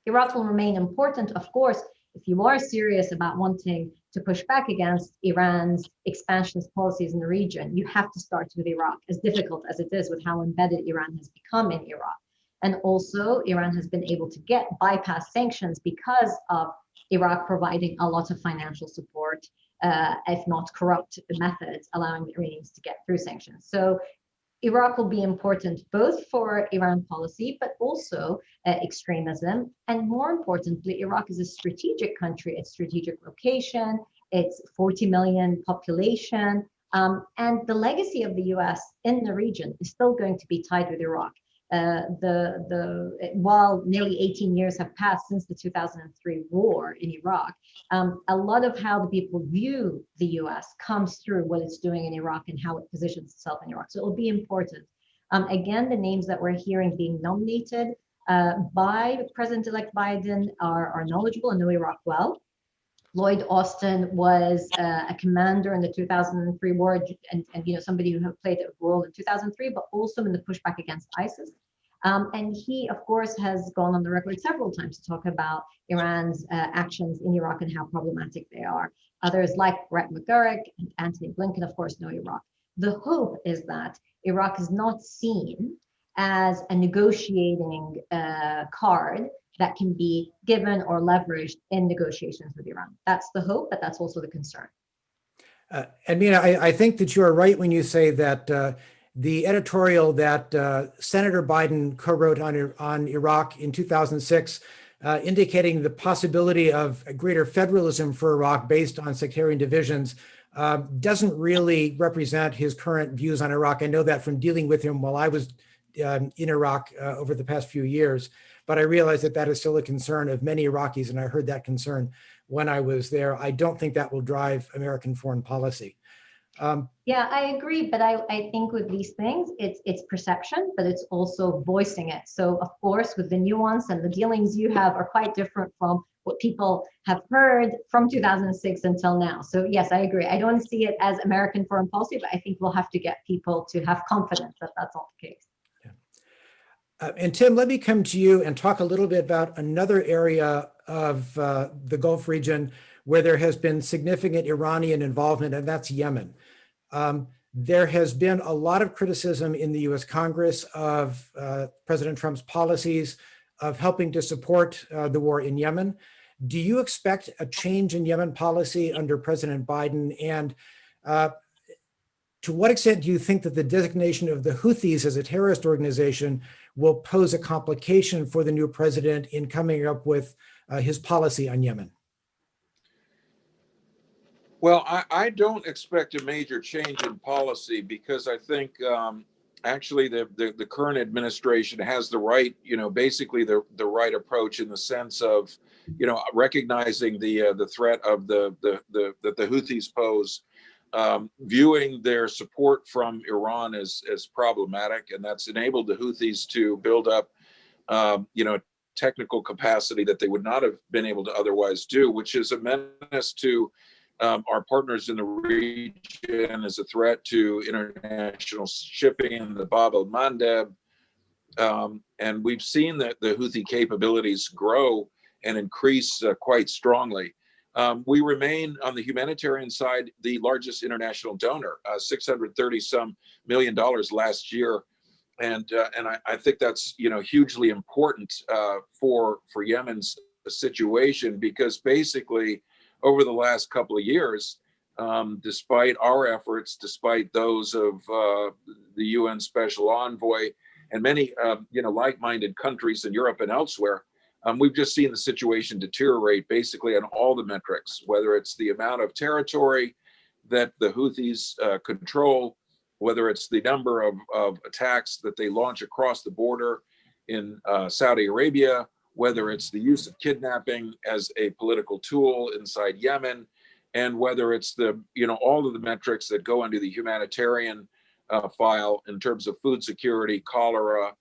Iraq will remain important, of course, if you are serious about wanting to push back against Iran's expansionist policies in the region. You have to start with Iraq, as difficult as it is with how embedded Iran has become in Iraq. And also, Iran has been able to bypass sanctions because of Iraq providing a lot of financial support, if not corrupt methods, allowing the Iranians to get through sanctions. So Iraq will be important both for Iran policy, but also extremism. And more importantly, Iraq is a strategic country, it's strategic location, it's 40 million population. And the legacy of the US in the region is still going to be tied with Iraq. While nearly 18 years have passed since the 2003 war in Iraq, a lot of how the people view the US comes through what it's doing in Iraq and how it positions itself in Iraq. So it will be important. Again, the names that we're hearing being nominated by President-elect Biden are knowledgeable and know Iraq well. Lloyd Austin was a commander in the 2003 war, and somebody who played a role in 2003, but also in the pushback against ISIS. And he, of course, has gone on the record several times to talk about Iran's actions in Iraq and how problematic they are. Others like Brett McGurk and Antony Blinken, of course, know Iraq. The hope is that Iraq is not seen as a negotiating card that can be given or leveraged in negotiations with Iran. That's the hope, but that's also the concern. And Mina, I think that you are right when you say that the editorial that Senator Biden co-wrote on Iraq in 2006, indicating the possibility of a greater federalism for Iraq based on sectarian divisions, doesn't really represent his current views on Iraq. I know that from dealing with him while I was in Iraq over the past few years. But I realize that that is still a concern of many Iraqis, and I heard that concern when I was there. I don't think that will drive American foreign policy. Yeah, I agree, but I think with these things, it's perception, but it's also voicing it. So of course, with the nuance and the dealings you have are quite different from what people have heard from 2006 until now. So yes, I agree. I don't see it as American foreign policy, but I think we'll have to get people to have confidence that that's not the case. And Tim, let me come to you and talk a little bit about another area of the Gulf region where there has been significant Iranian involvement, and that's Yemen. There has been a lot of criticism in the US Congress of President Trump's policies of helping to support the war in Yemen. Do you expect a change in Yemen policy under President Biden? And to what extent do you think that the designation of the Houthis as a terrorist organization will pose a complication for the new president in coming up with his policy on Yemen? Well, I don't expect a major change in policy because I think actually the current administration has the right, basically the right approach in the sense of, recognizing the threat of that the Houthis pose, viewing their support from Iran as problematic, and that's enabled the Houthis to build up, technical capacity that they would not have been able to otherwise do, which is a menace to our partners in the region, as a threat to international shipping in the Bab el-Mandeb. And we've seen that the Houthi capabilities grow and increase quite strongly. We remain, on the humanitarian side, the largest international donor, $630 million last year. And I think that's, hugely important for Yemen's situation, because basically over the last couple of years, despite our efforts, despite those of the UN Special Envoy and many, like-minded countries in Europe and elsewhere, we've just seen the situation deteriorate basically on all the metrics, whether it's the amount of territory that the Houthis control, whether it's the number of attacks that they launch across the border in Saudi Arabia, whether it's the use of kidnapping as a political tool inside Yemen, and whether it's all of the metrics that go under the humanitarian file in terms of food security, cholera,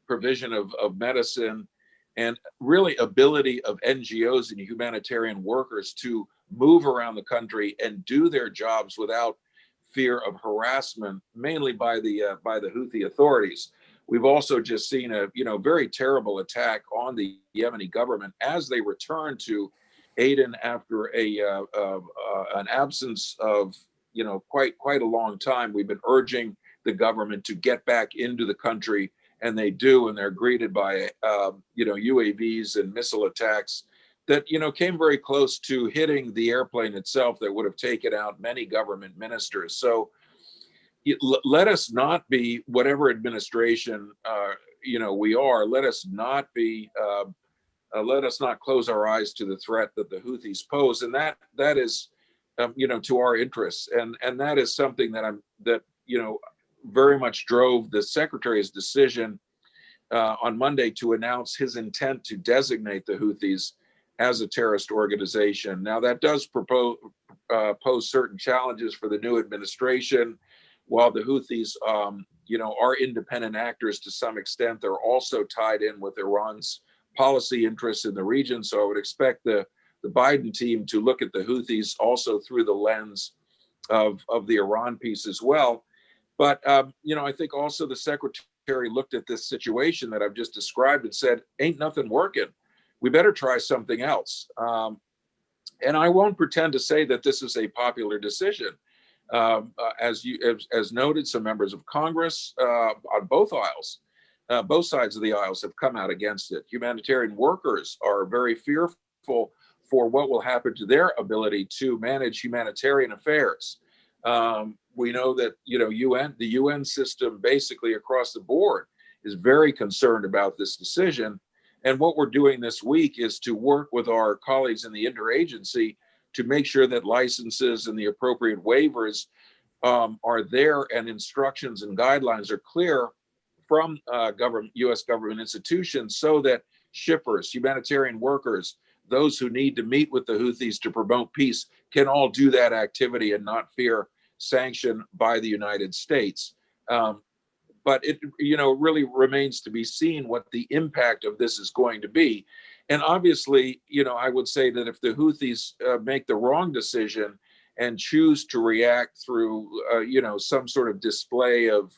provision of medicine, and really ability of NGOs and humanitarian workers to move around the country and do their jobs without fear of harassment, mainly by the Houthi authorities. We've also just seen a very terrible attack on the Yemeni government as they return to Aden after an absence of quite a long time. We've been urging the government to get back into the country, and they do, and they're greeted by UAVs and missile attacks that came very close to hitting the airplane itself that would have taken out many government ministers. So let us not be, whatever administration we are, let us not close our eyes to the threat that the Houthis pose, and that is to our interests, and that is something that very much drove the Secretary's decision on Monday to announce his intent to designate the Houthis as a terrorist organization. Now, that does pose certain challenges for the new administration. While the Houthis, are independent actors to some extent, they're also tied in with Iran's policy interests in the region. So I would expect the Biden team to look at the Houthis also through the lens of the Iran piece as well. But, I think also the Secretary looked at this situation that I've just described and said, ain't nothing working. We better try something else. And I won't pretend to say that this is a popular decision. As noted, some members of Congress on both aisles, both sides of the aisles have come out against it. Humanitarian workers are very fearful for what will happen to their ability to manage humanitarian affairs. We know that the UN system basically across the board is very concerned about this decision. And what we're doing this week is to work with our colleagues in the interagency to make sure that licenses and the appropriate waivers are there, and instructions and guidelines are clear from U.S. government institutions, so that shippers, humanitarian workers, those who need to meet with the Houthis to promote peace can all do that activity and not fear sanction by the United States. But it really remains to be seen what the impact of this is going to be. And obviously, I would say that if the Houthis make the wrong decision and choose to react through, some sort of display of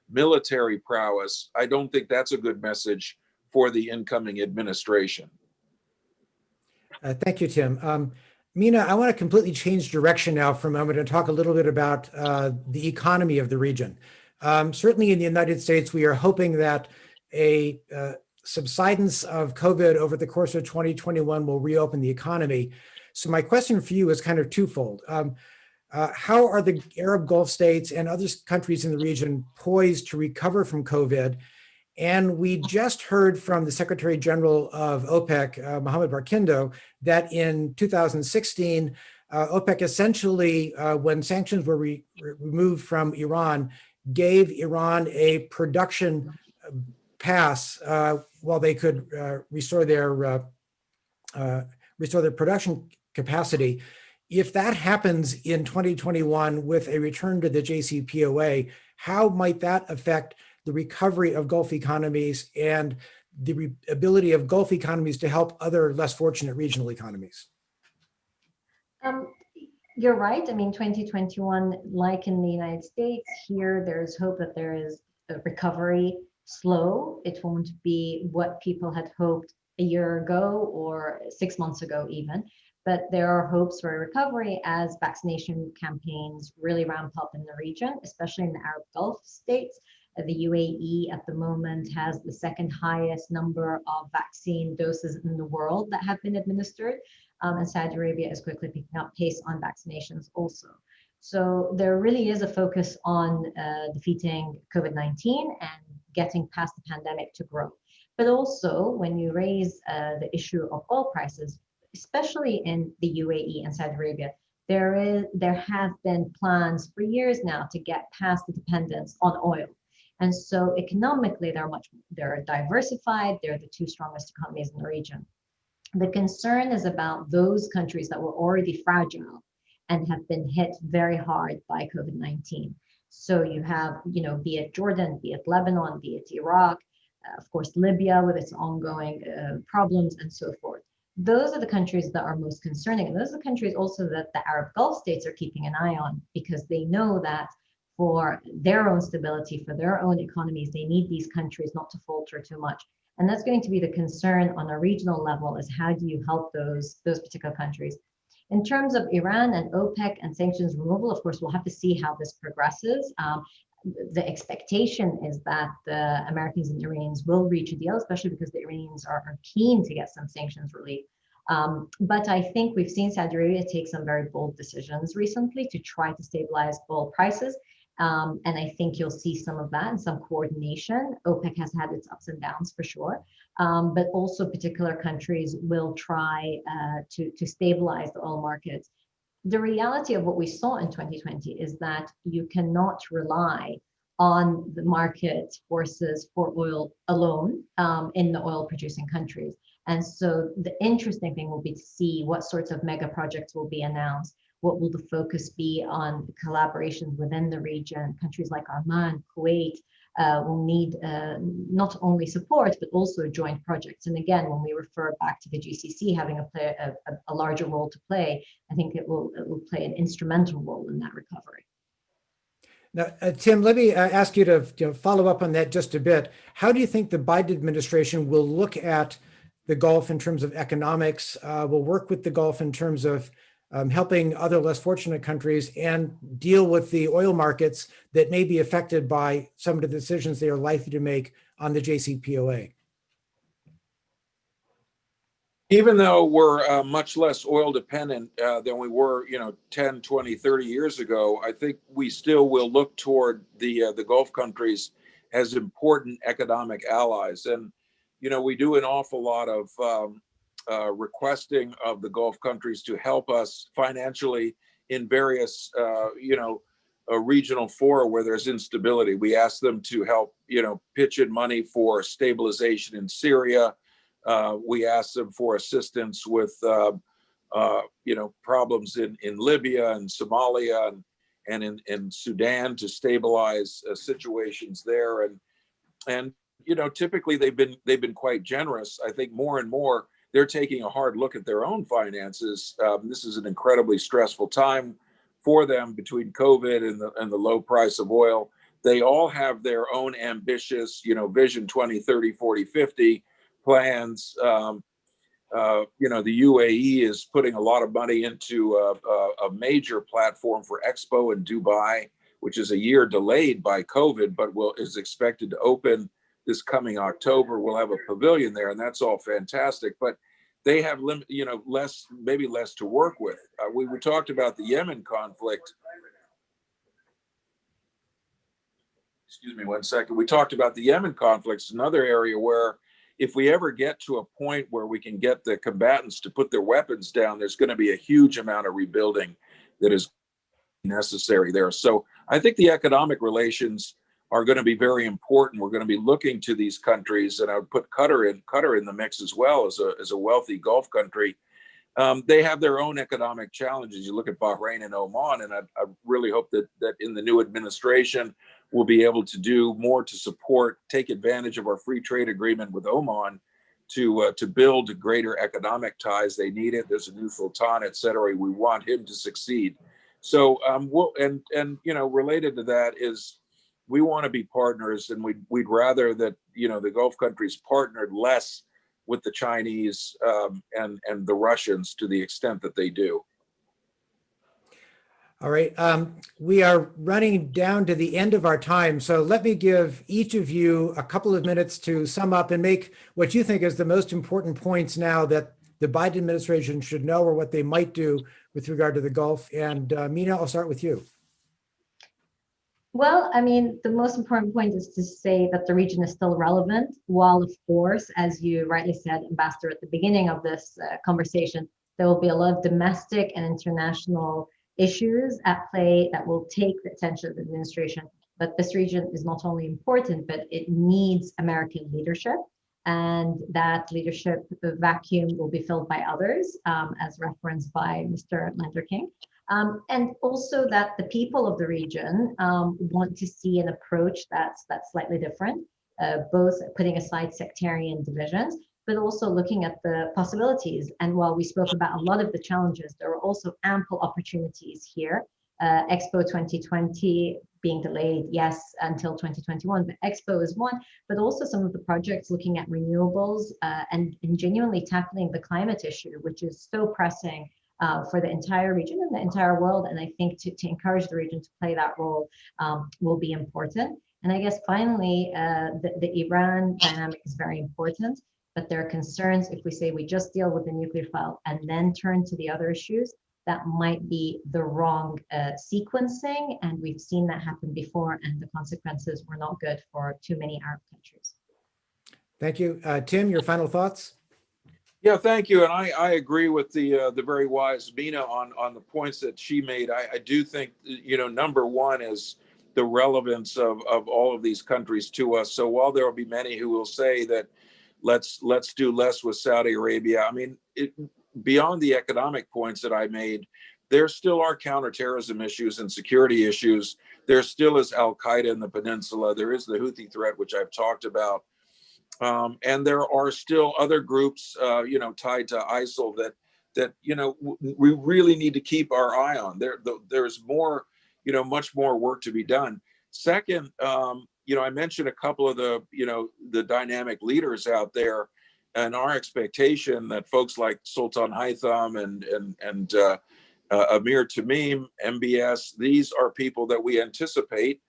military prowess, I don't think that's a good message for the incoming administration. Thank you, Tim. Mina, I want to completely change direction now for a moment and talk a little bit about the economy of the region. Certainly in the United States, we are hoping that a subsidence of COVID over the course of 2021 will reopen the economy. So my question for you is kind of twofold. How are the Arab Gulf states and other countries in the region poised to recover from COVID? And we just heard from the Secretary General of OPEC, Mohamed Barkindo, that in 2016, OPEC essentially, when sanctions were removed from Iran, gave Iran a production pass while they could restore their production capacity. If that happens in 2021 with a return to the JCPOA, how might that affect the recovery of Gulf economies and the ability of Gulf economies to help other less fortunate regional economies? You're right. I mean, 2021, like in the United States, here there's hope that there is a recovery. Slow. It won't be what people had hoped a year ago or 6 months ago even, but there are hopes for a recovery as vaccination campaigns really ramp up in the region, especially in the Arab Gulf states. The UAE at the moment has the second highest number of vaccine doses in the world that have been administered, and Saudi Arabia is quickly picking up pace on vaccinations also. So there really is a focus on defeating COVID-19 and getting past the pandemic to grow. But also when you raise the issue of oil prices, especially in the UAE and Saudi Arabia, there have been plans for years now to get past the dependence on oil. And so economically, they're diversified. They're the two strongest economies in the region. The concern is about those countries that were already fragile and have been hit very hard by COVID-19. So you have, be it Jordan, be it Lebanon, be it Iraq, of course, Libya with its ongoing problems and so forth. Those are the countries that are most concerning. And those are the countries also that the Arab Gulf states are keeping an eye on, because they know that for their own stability, for their own economies, they need these countries not to falter too much. And that's going to be the concern on a regional level, is how do you help those particular countries? In terms of Iran and OPEC and sanctions removal, of course, we'll have to see how this progresses. The expectation is that the Americans and Iranians will reach a deal, especially because the Iranians are keen to get some sanctions relief. But I think we've seen Saudi Arabia take some very bold decisions recently to try to stabilize oil prices. And I think you'll see some of that and some coordination. OPEC has had its ups and downs for sure, but also particular countries will try to stabilize the oil markets. The reality of what we saw in 2020 is that you cannot rely on the market forces for oil alone in the oil producing countries. And so the interesting thing will be to see what sorts of mega projects will be announced. What will the focus be on collaborations within the region? Countries like Oman, Kuwait will need not only support, but also joint projects. And again, when we refer back to the GCC having a larger role to play, I think it will play an instrumental role in that recovery. Now, Tim, let me ask you to follow up on that just a bit. How do you think the Biden administration will look at the Gulf in terms of economics, will work with the Gulf in terms of helping other less fortunate countries and deal with the oil markets that may be affected by some of the decisions they are likely to make on the JCPOA? Even though we're much less oil dependent than we were, 10, 20, 30 years ago, I think we still will look toward the Gulf countries as important economic allies. And, we do an awful lot of requesting of the Gulf countries to help us financially in various, regional fora where there's instability. We ask them to help, pitch in money for stabilization in Syria. We ask them for assistance with, problems in Libya and Somalia and in Sudan to stabilize situations there. And typically they've been quite generous. I think more and more they're taking a hard look at their own finances. This is an incredibly stressful time for them between COVID and the low price of oil. They all have their own ambitious, Vision 2030, 40, 50 plans. The UAE is putting a lot of money into a major platform for Expo in Dubai, which is a year delayed by COVID, but is expected to open this coming October. We'll have a pavilion there, and that's all fantastic. But they have maybe less to work with. We talked about the Yemen conflict. Excuse me one second. We talked about the Yemen conflict. It's another area where if we ever get to a point where we can get the combatants to put their weapons down, there's going to be a huge amount of rebuilding that is necessary there. So I think the economic relations are going to be very important. We're going to be looking to these countries, and I would put Qatar in the mix as well, as a wealthy Gulf country. They have their own economic challenges. You look at Bahrain and Oman, and I really hope that in the new administration we'll be able to do more to support, take advantage of our free trade agreement with Oman to build greater economic ties. They need it. There's a new sultan, et cetera. We want him to succeed. So, related to that is we want to be partners, and we'd rather that, the Gulf countries partnered less with the Chinese and the Russians to the extent that they do. All right. We are running down to the end of our time. So let me give each of you a couple of minutes to sum up and make what you think is the most important points now that the Biden administration should know, or what they might do with regard to the Gulf. And Mina, I'll start with you. Well, I mean, the most important point is to say that the region is still relevant, while, of course, as you rightly said, Ambassador, at the beginning of this conversation, there will be a lot of domestic and international issues at play that will take the attention of the administration. But this region is not only important, but it needs American leadership. And that leadership vacuum will be filled by others, as referenced by Mr. Lander King. And also that the people of the region want to see an approach that's slightly different, both putting aside sectarian divisions, but also looking at the possibilities. And while we spoke about a lot of the challenges, there are also ample opportunities here. Expo 2020 being delayed, yes, until 2021, but Expo is one, but also some of the projects looking at renewables and genuinely tackling the climate issue, which is so pressing for the entire region and the entire world. And I think to encourage the region to play that role will be important. And I guess finally, the Iran dynamic is very important, but there are concerns if we say we just deal with the nuclear file and then turn to the other issues, that might be the wrong sequencing. And we've seen that happen before, and the consequences were not good for too many Arab countries. Thank you. Tim, your final thoughts? Yeah, thank you. And I agree with the very wise Mina on the points that she made. I do think, number one is the relevance of all of these countries to us. So while there will be many who will say that let's do less with Saudi Arabia, I mean, beyond the economic points that I made, there still are counterterrorism issues and security issues. There still is Al-Qaeda in the peninsula. There is the Houthi threat, which I've talked about. And there are still other groups, tied to ISIL that we really need to keep our eye on. There's more, much more work to be done. Second, I mentioned a couple of the dynamic leaders out there, and our expectation that folks like Sultan Haytham and Amir Tamim, MBS, these are people that we anticipate.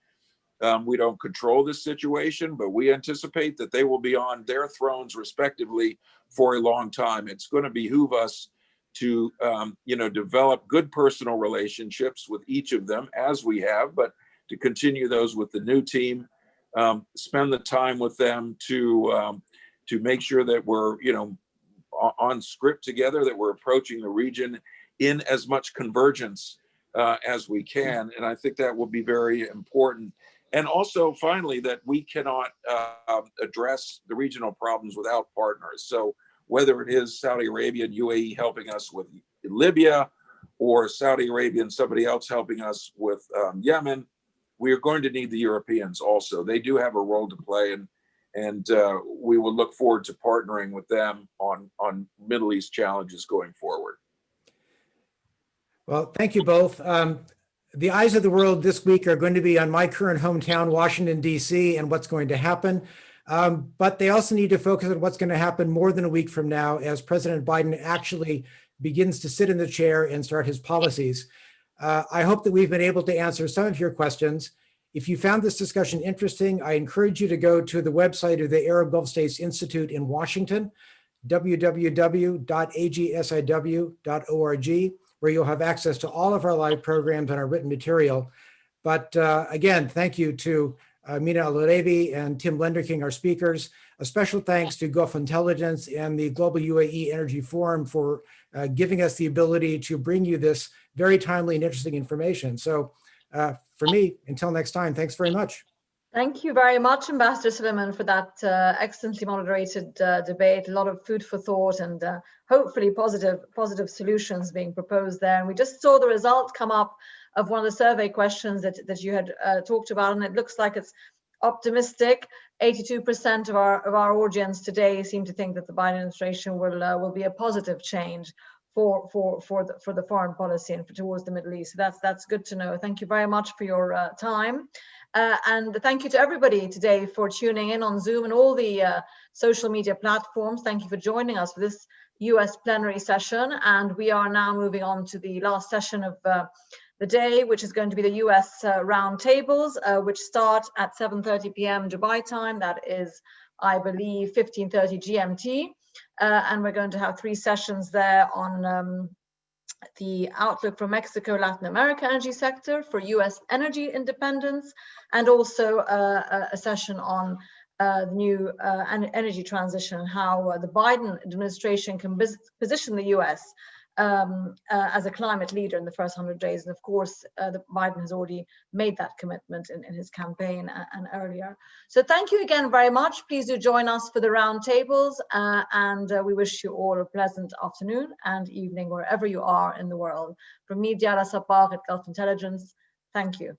We don't control this situation, but we anticipate that they will be on their thrones respectively for a long time. It's going to behoove us to, develop good personal relationships with each of them, as we have, but to continue those with the new team, spend the time with them to make sure that we're, on script together, that we're approaching the region in as much convergence as we can. And I think that will be very important. And also, finally, that we cannot address the regional problems without partners. So whether it is Saudi Arabia and UAE helping us with Libya, or Saudi Arabia and somebody else helping us with Yemen, we are going to need the Europeans also. They do have a role to play, and we will look forward to partnering with them on Middle East challenges going forward. Well, thank you both. The eyes of the world this week are going to be on my current hometown, Washington, D.C., and what's going to happen. But they also need to focus on what's going to happen more than a week from now, as President Biden actually begins to sit in the chair and start his policies. I hope that we've been able to answer some of your questions. If you found this discussion interesting, I encourage you to go to the website of the Arab Gulf States Institute in Washington, www.agsiw.org, where you'll have access to all of our live programs and our written material. But again, thank you to Mina Al-Arabi and Tim Lenderking, our speakers. A special thanks to Gulf Intelligence and the Global UAE Energy Forum for giving us the ability to bring you this very timely and interesting information. So for me, until next time, thanks very much. Thank you very much, Ambassador Suleiman, for that excellently moderated debate. A lot of food for thought and hopefully positive solutions being proposed there. And we just saw the result come up of one of the survey questions that you had talked about, and it looks like it's optimistic. 82% of our audience today seem to think that the Biden administration will be a positive change for the foreign policy and towards the Middle East. So that's good to know. Thank you very much for your time. And thank you to everybody today for tuning in on Zoom and all the social media platforms. Thank you for joining us for this US plenary session. And we are now moving on to the last session of the day, which is going to be the US roundtables, which start at 7:30 p.m. Dubai time. That is, I believe, 15:30 GMT. And we're going to have 3 sessions there on the outlook for Mexico, Latin America energy sector, for US energy independence, and also a session on the new energy transition and how the Biden administration can position the US as a climate leader in the first 100 days. And of course, Biden has already made that commitment in his campaign and earlier. So thank you again very much. Please do join us for the roundtables, and we wish you all a pleasant afternoon and evening wherever you are in the world. From me, Diara Sabah at Gulf Intelligence, thank you.